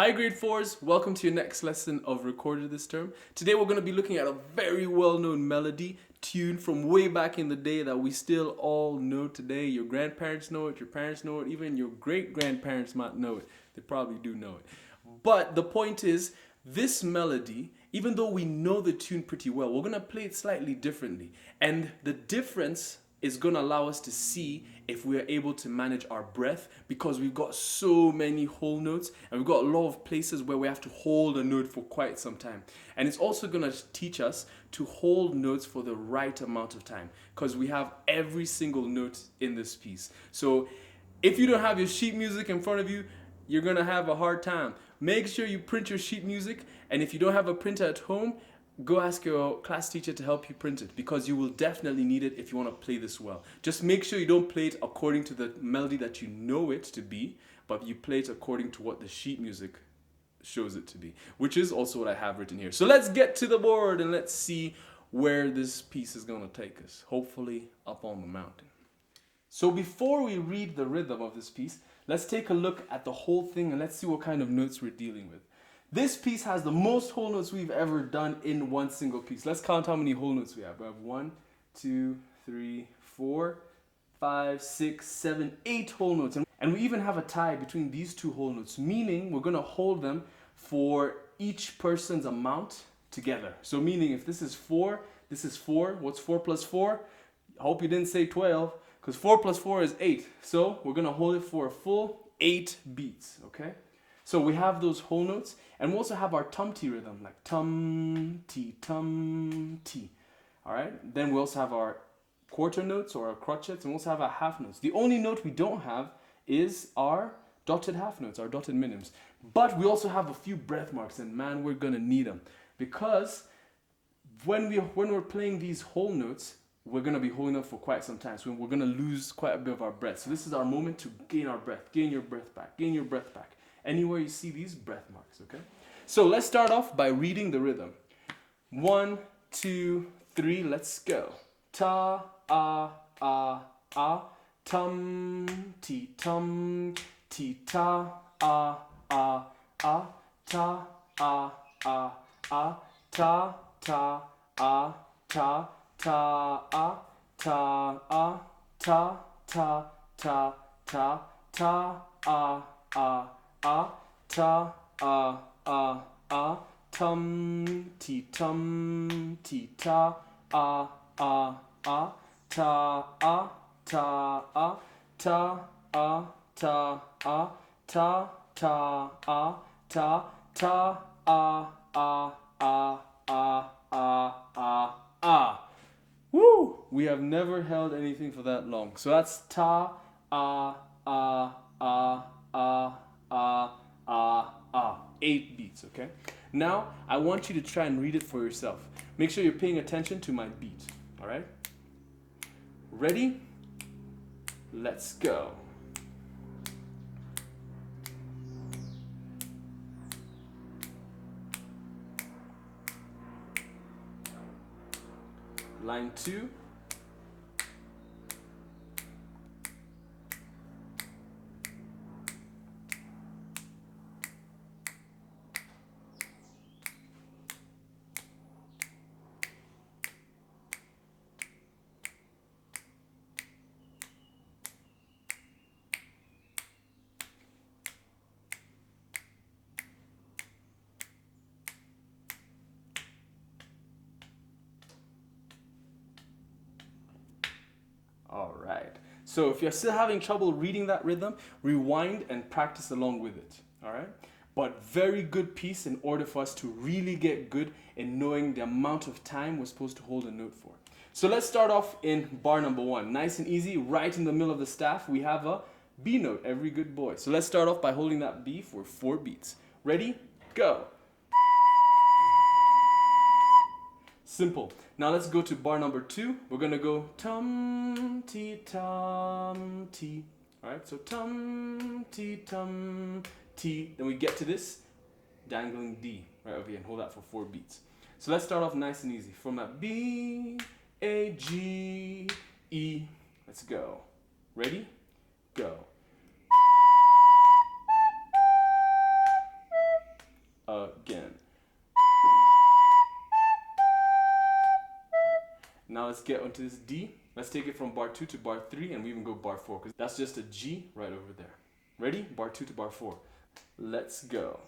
Hi grade 4s, welcome to your next lesson of Recorded this term. Today we're going to be looking at a very well-known melody, tune from way back in the day that we still all know today. Your grandparents know it, your parents know it, even your great-grandparents might know it. They probably do know it. But the point is, this melody, even though we know the tune pretty well, we're going to play it slightly differently. And the difference is going to allow us to see if we are able to manage our breath, because we've got so many whole notes and we've got a lot of places where we have to hold a note for quite some time. And it's also going to teach us to hold notes for the right amount of time, because we have every single note in this piece. So if you don't have your sheet music in front of you, you're going to have a hard time. Make sure you print your sheet music, and if you don't have a printer at home, go ask your class teacher to help you print it, because you will definitely need it if you want to play this well. Just make sure you don't play it according to the melody that you know it to be, but you play it according to what the sheet music shows it to be, which is also what I have written here. So let's get to the board and let's see where this piece is going to take us, hopefully up on the mountain. So before we read the rhythm of this piece, let's take a look at the whole thing and let's see what kind of notes we're dealing with. This piece has the most whole notes we've ever done in one single piece. Let's count how many whole notes we have. We have 1, 2, 3, 4, 5, 6, 7, 8 whole notes. And we even have a tie between these two whole notes, meaning we're going to hold them for each person's amount together. So meaning if this is 4, this is 4. What's 4 plus 4? I hope you didn't say 12, because 4 plus 4 is 8. So we're going to hold it for a full 8 beats, okay? So we have those whole notes, and we also have our tum-ti rhythm, like tum-ti, tum-ti. All right? Then we also have our quarter notes or our crotchets, and we also have our half notes. The only note we don't have is our dotted half notes, our dotted minims. But we also have a few breath marks, and man, we're going to need them. Because when we're playing these whole notes, we're going to be holding them for quite some time. So we're going to lose quite a bit of our breath. So this is our moment to gain our breath. Gain your breath back. Gain your breath back. Anywhere you see these breath marks, okay? So let's start off by reading the rhythm. 1, 2, 3, let's go. Ta, ah, tum, ti, ta, ta, ta, ta, ta, ta, ta, ta, ta, tum ti ta Woo! We have never held anything for that long. So that's ta, 8 beats, okay? Now, I want you to try and read it for yourself. Make sure you're paying attention to my beat, all right? Ready? Let's go. Line 2. All right. So if you're still having trouble reading that rhythm, rewind and practice along with it. All right. But very good piece in order for us to really get good in knowing the amount of time we're supposed to hold a note for. So let's start off in bar number 1. Nice and easy, right in the middle of the staff, we have a B note, every good boy. So let's start off by holding that B for 4 beats. Ready? Go. Simple. Now let's go to bar number 2. We're going to go tum-ti, tum-ti. Alright, so tum-ti, tum-ti. Then we get to this dangling D right over here and hold that for 4 beats. So let's start off nice and easy. From that B, A, G, E. Let's go. Ready? Go. let's get onto this D. Let's take it from bar 2 to bar 3, and we even go bar 4, because that's just a G right over there. Ready? Bar 2 to bar 4. Let's go.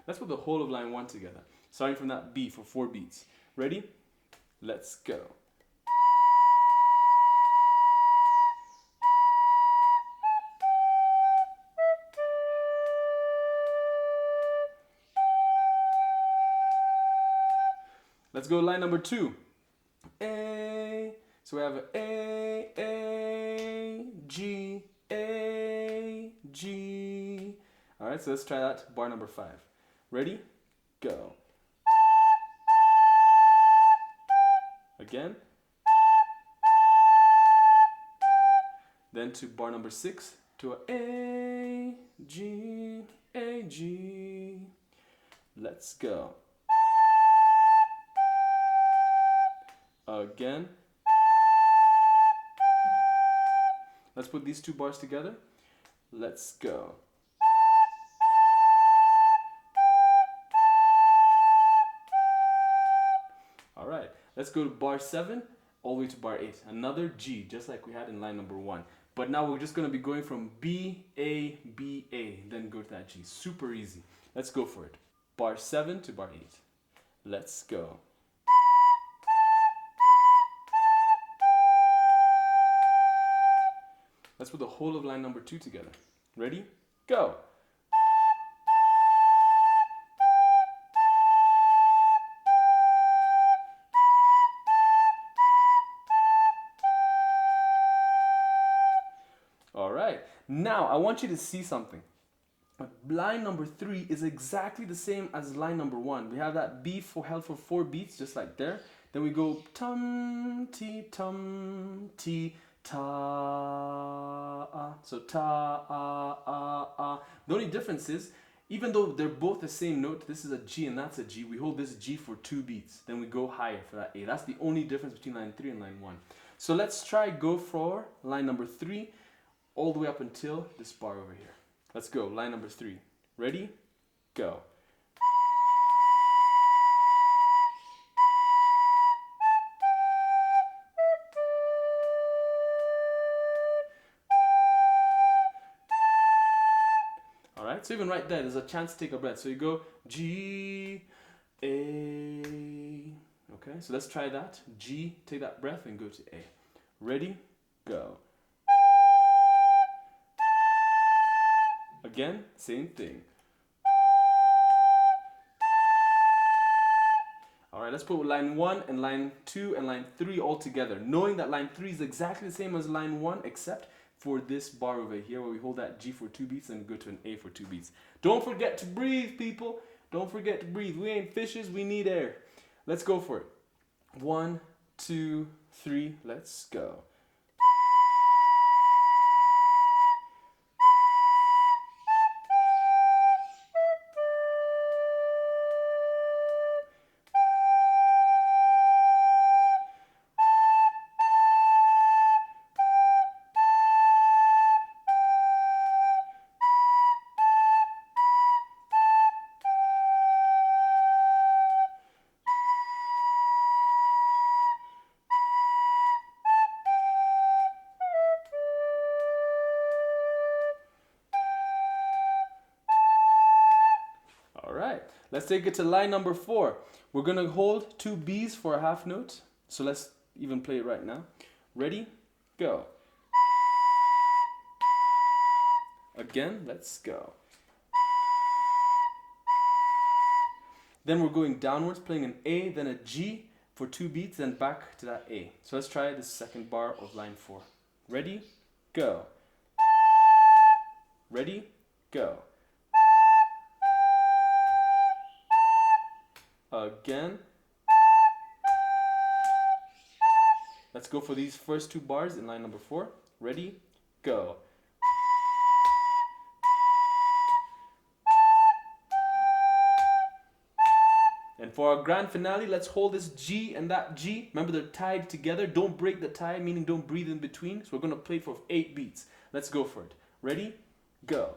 Let's put the whole of line 1 together, starting from that B for 4 beats. Ready? Let's go. Let's go line number 2. A. So we have A, G, A, G. All right, so let's try that. Bar number 5. Ready? Go. Again. Then to bar number 6, to A, G, A, G. Let's go. Again. Let's put these 2 bars together. Let's go. All right, let's go to bar 7 all the way to bar 8. Another G, just like we had in line number 1. But now we're just going to be going from B, A, B, A, then go to that G. Super easy. Let's go for it. Bar 7 to bar 8. Let's go. Let's put the whole of line number 2 together. Ready? Go. All right. Now I want you to see something. Line number 3 is exactly the same as line number 1. We have that B held for 4 beats, just like there. Then we go tum, ti, ta. So ta. The only difference is, even though they're both the same note, this is a G and that's a G, we hold this G for 2 beats. Then we go higher for that A. That's the only difference between line 3 and line 1. So let's try go for line number 3 all the way up until this bar over here. Let's go, line number 3. Ready? Go. Alright, so even right there, there's a chance to take a breath. So you go G, A. Okay, so let's try that. G, take that breath and go to A. Ready? Go. Again, same thing. Alright, let's put line 1 and line 2 and line 3 all together, knowing that line 3 is exactly the same as line 1, except for this bar over here where we hold that G for 2 beats and go to an A for 2 beats. Don't forget to breathe, people. Don't forget to breathe. We ain't fishes, we need air. Let's go for it. 1, 2, 3, let's go. Alright, let's take it to line number 4. We're going to hold 2 B's for a half note. So let's even play it right now. Ready? Go. Again, let's go. Then we're going downwards, playing an A, then a G for 2 beats, then back to that A. So let's try the second bar of line 4. Ready? Go. Ready? Go. Again. Let's go for these first 2 bars in line number 4. Ready? Go. And for our grand finale, let's hold this G and that G. Remember, they're tied together. Don't break the tie, meaning don't breathe in between. So we're going to play for 8 beats. Let's go for it. Ready? Go.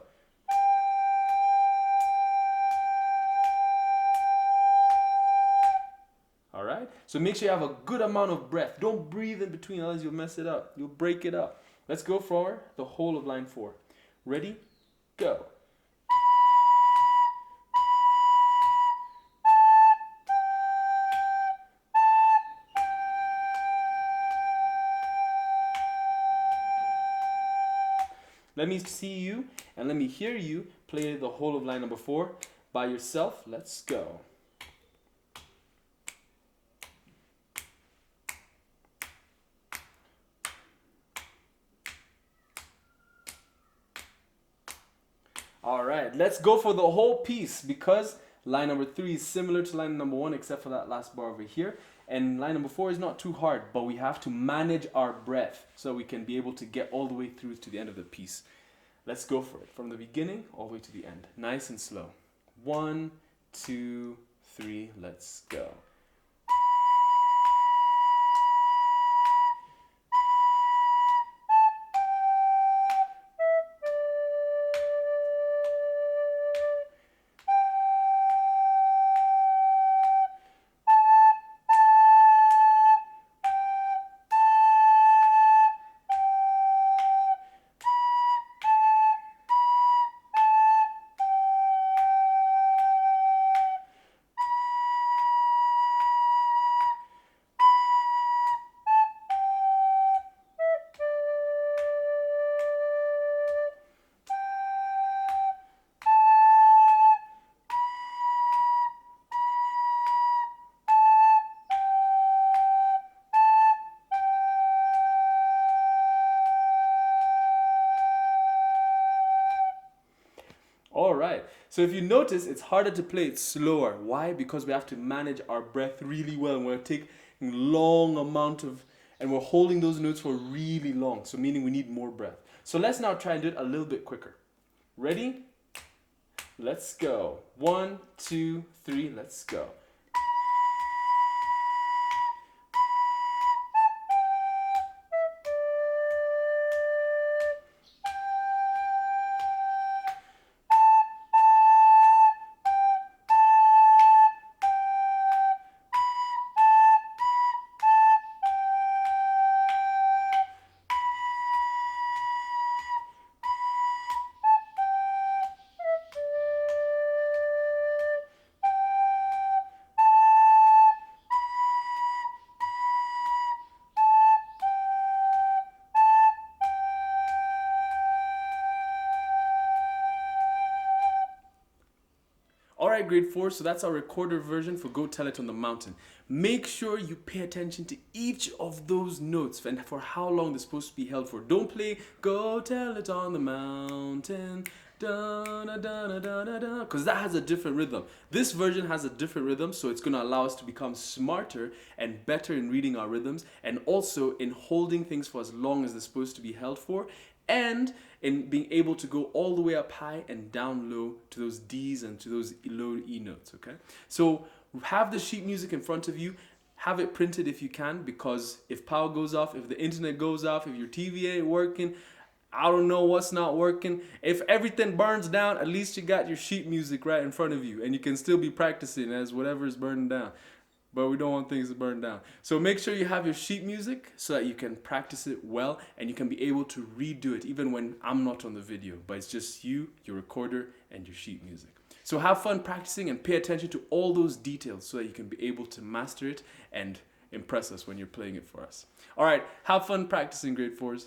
right? So make sure you have a good amount of breath. Don't breathe in between, otherwise you'll mess it up. You'll break it up. Let's go for the whole of line 4. Ready? Go. Let me see you and let me hear you play the whole of line number 4 by yourself. Let's go. All right, let's go for the whole piece because line number 3 is similar to line number 1 except for that last bar over here. And line number 4 is not too hard, but we have to manage our breath so we can be able to get all the way through to the end of the piece. Let's go for it from the beginning all the way to the end. Nice and slow. 1, 2, 3, let's go. All right, so if you notice, it's harder to play it slower. Why? Because we have to manage our breath really well. And we're taking long amount of, and we're holding those notes for really long. So meaning we need more breath. So let's now try and do it a little bit quicker. Ready? Let's go. 1, 2, 3, let's go. Alright, grade 4, so that's our recorder version for Go Tell It on the Mountain. Make sure you pay attention to each of those notes and for how long they're supposed to be held for. Don't play Go Tell It on the Mountain, da da da da da da da, because that has a different rhythm. This version has a different rhythm, so it's going to allow us to become smarter and better in reading our rhythms and also in holding things for as long as they're supposed to be held for, and in being able to go all the way up high and down low to those D's and to those low E notes, okay? So have the sheet music in front of you. Have it printed if you can, because if power goes off, if the internet goes off, if your TV ain't working, I don't know what's not working. If everything burns down, at least you got your sheet music right in front of you and you can still be practicing as whatever is burning down. But we don't want things to burn down. So make sure you have your sheet music so that you can practice it well and you can be able to redo it even when I'm not on the video, but it's just you, your recorder, and your sheet music. So have fun practicing and pay attention to all those details so that you can be able to master it and impress us when you're playing it for us. All right, have fun practicing, grade 4s.